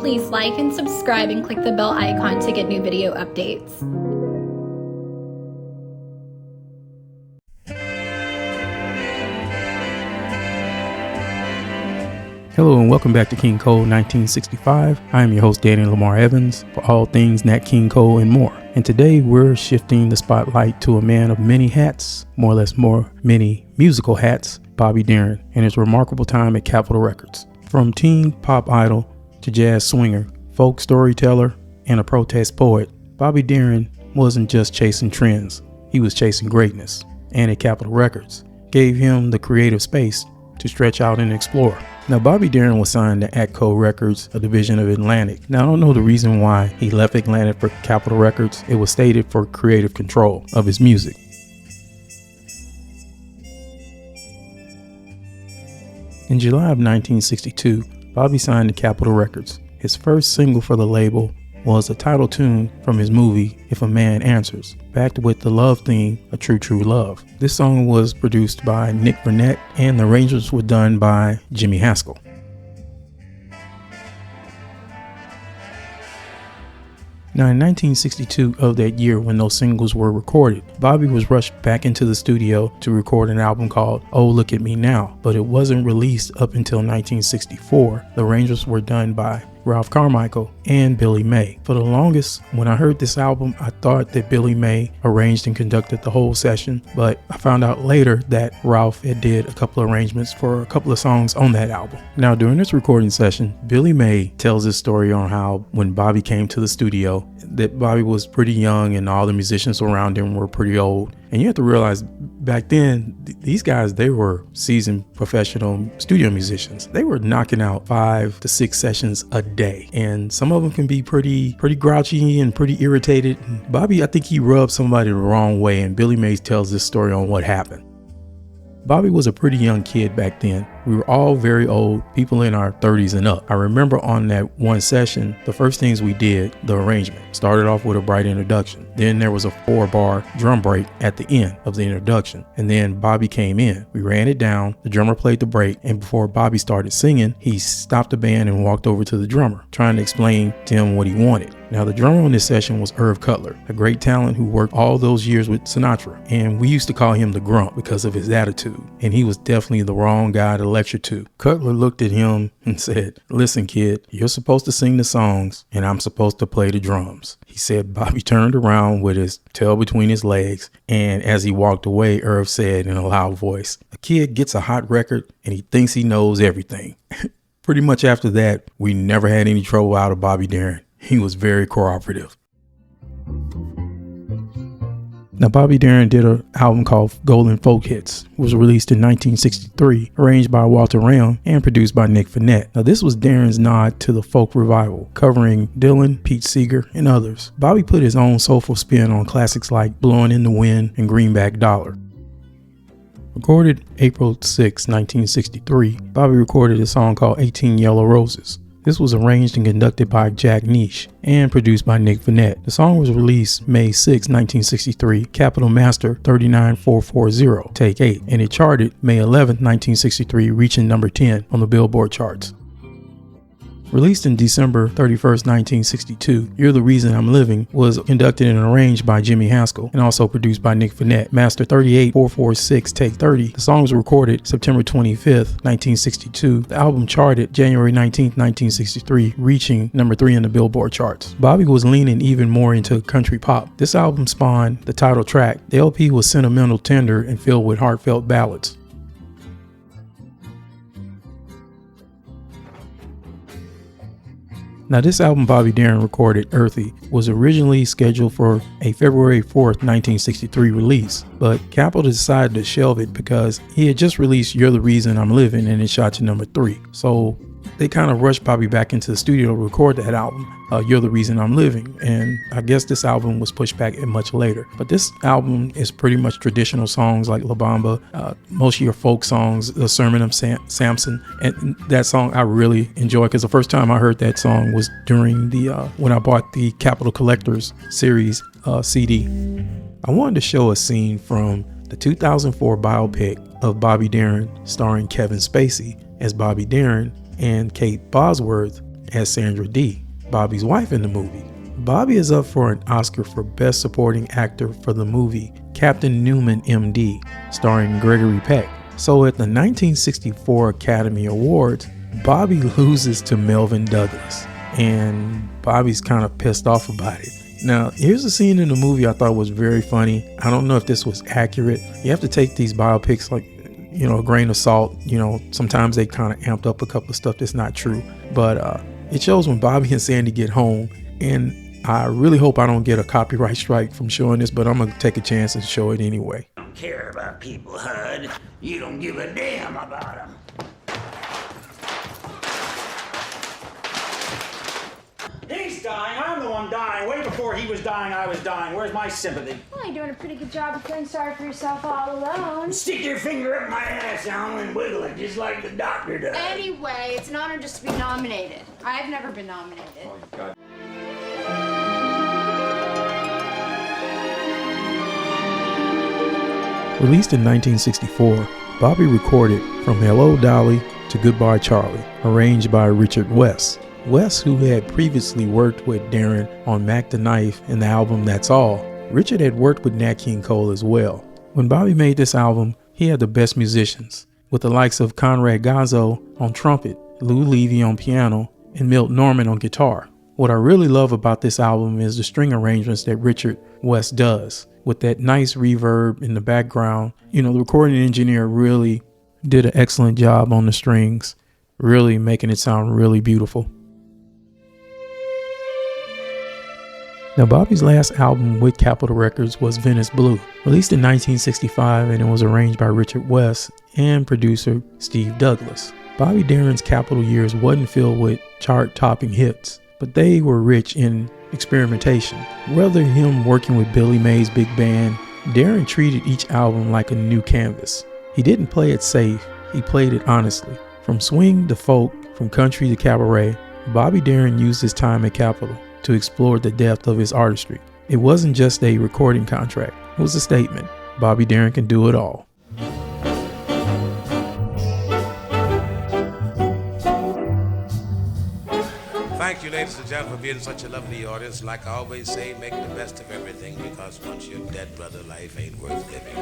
please like and subscribe and click the bell icon to get new video updates. Hello and welcome back to King Cole 1965. I am your host Danny Lamar Evans for all things Nat King Cole and more. And today we're shifting the spotlight to a man of many hats, many musical hats, Bobby Darin, and his remarkable time at Capitol Records. From teen pop idol to jazz swinger, folk storyteller, and a protest poet, Bobby Darin wasn't just chasing trends, he was chasing greatness. And at Capitol Records gave him the creative space to stretch out and explore. Now, Bobby Darin was signed to ATCO Records, a division of Atlantic. Now, I don't know the reason why he left Atlantic for Capitol Records. It was stated for creative control of his music. In July of 1962, Bobby signed to Capitol Records. His first single for the label was a title tune from his movie If a Man Answers, backed with the love theme, A True True Love. This song was produced by Nick Burnett and the arrangements were done by Jimmie Haskell. Now in 1962 of that year when those singles were recorded, Bobby was rushed back into the studio to record an album called Oh Look at Me Now, but it wasn't released up until 1964. The arrangements were done by Ralph Carmichael and Billy May. For the longest, when I heard this album, I thought that Billy May arranged and conducted the whole session, but I found out later that Ralph had did a couple of arrangements for a couple of songs on that album. Now during this recording session, Billy May tells his story on how when Bobby came to the studio, that Bobby was pretty young and all the musicians around him were pretty old. And you have to realize back then, these guys, they were seasoned professional studio musicians. They were knocking out 5 to 6 sessions a day. And some of them can be pretty grouchy and pretty irritated. Bobby, I think he rubbed somebody the wrong way. And Billy Mays tells this story on what happened. Bobby was a pretty young kid back then. We were all very old, people in our 30s and up. I remember on that one session, the first things we did, the arrangement, started off with a bright introduction. Then there was a 4-bar drum break at the end of the introduction. And then Bobby came in. We ran it down, the drummer played the break, and before Bobby started singing, he stopped the band and walked over to the drummer, trying to explain to him what he wanted. Now the drummer on this session was COTTLER, a great talent who worked all those years with Sinatra. And we used to call him the Grump because of his attitude. And he was definitely the wrong guy to lecture to. COTTLER looked at him and said, "Listen, kid, you're supposed to sing the songs and I'm supposed to play the drums." He said Bobby turned around with his tail between his legs, and as he walked away, Irv said in a loud voice, "A kid gets a hot record and he thinks he knows everything." Pretty much after that, we never had any trouble out of Bobby Darin. He was very cooperative. Now, Bobby Darin did an album called Golden Folk Hits. It was released in 1963, arranged by Walter Ram and produced by Nick Burnett. Now, this was Darin's nod to the folk revival, covering Dylan, Pete Seeger, and others. Bobby put his own soulful spin on classics like Blowin' in the Wind and Greenback Dollar. Recorded April 6, 1963, Bobby recorded a song called 18 Yellow Roses. This was arranged and conducted by Jack Niche and produced by Nick Burnett. The song was released May 6, 1963, Capitol Master 39440, Take 8, and it charted May 11, 1963, reaching number 10 on the Billboard charts. Released in December 31st, 1962, You're the Reason I'm Living was conducted and arranged by Jimmie Haskell and also produced by Nick Burnett. Master 38446, Take 30. The song was recorded September 25th, 1962. The album charted January 19th, 1963, reaching number 3 in the Billboard charts. Bobby was leaning even more into country pop. This album spawned the title track. The LP was sentimental, tender, and filled with heartfelt ballads. Now, this album Bobby Darin recorded, Earthy, was originally scheduled for a February 4th, 1963 release, but Capitol decided to shelve it because he had just released You're the Reason I'm Living and it shot to number 3. So they kind of rushed Bobby back into the studio to record that album, You're the Reason I'm Living. And I guess this album was pushed back much later. But this album is pretty much traditional songs like La Bamba, most of your folk songs, The Sermon of Samson. And that song I really enjoy because the first time I heard that song was during the when I bought the Capitol Collectors series CD. I wanted to show a scene from the 2004 biopic of Bobby Darin starring Kevin Spacey as Bobby Darin and Kate Bosworth as Sandra Dee, Bobby's wife in the movie. Bobby is up for an Oscar for Best Supporting Actor for the movie Captain Newman, M.D., starring Gregory Peck. So at the 1964 Academy Awards, Bobby loses to Melvyn Douglas, and Bobby's kind of pissed off about it. Now, here's a scene in the movie I thought was very funny. I don't know if this was accurate. You have to take these biopics like, a grain of salt. Sometimes they kind of amped up a couple of stuff that's not true. But it shows when Bobby and Sandy get home, and I really hope I don't get a copyright strike from showing this, but I'm going to take a chance and show it anyway. You don't care about people, Hud. You don't give a damn about them. He's dying. I'm the one dying. Way before he was dying, I was dying. Where's my sympathy? Well, you're doing a pretty good job of feeling sorry for yourself all alone. Stick your finger up my ass, Alan, and wiggle it just like the doctor does. Anyway, it's an honor just to be nominated. I've never been nominated. Oh, God. Released in 1964, Bobby recorded From Hello Dolly to Goodbye Charlie, arranged by Richard Wess. Wess, who had previously worked with Darin on Mack the Knife and the album That's All, Richard had worked with Nat King Cole as well. When Bobby made this album, he had the best musicians, with the likes of Conrad Gazzo on trumpet, Lou Levy on piano, and Milt Norman on guitar. What I really love about this album is the string arrangements that Richard Wess does, with that nice reverb in the background. The recording engineer really did an excellent job on the strings, really making it sound really beautiful. Now, Bobby's last album with Capitol Records was Venice Blue, released in 1965, and it was arranged by Richard Wess and producer Steve Douglas. Bobby Darin's Capitol years wasn't filled with chart-topping hits, but they were rich in experimentation. Whether him working with Billy Mays' big band, Darin treated each album like a new canvas. He didn't play it safe, he played it honestly. From swing to folk, from country to cabaret, Bobby Darin used his time at Capitol to explore the depth of his artistry. It wasn't just a recording contract, it was a statement. Bobby Darin can do it all. Thank you, ladies and gentlemen, for being such a lovely audience. Like I always say, make the best of everything, because once you're dead, brother, life ain't worth living.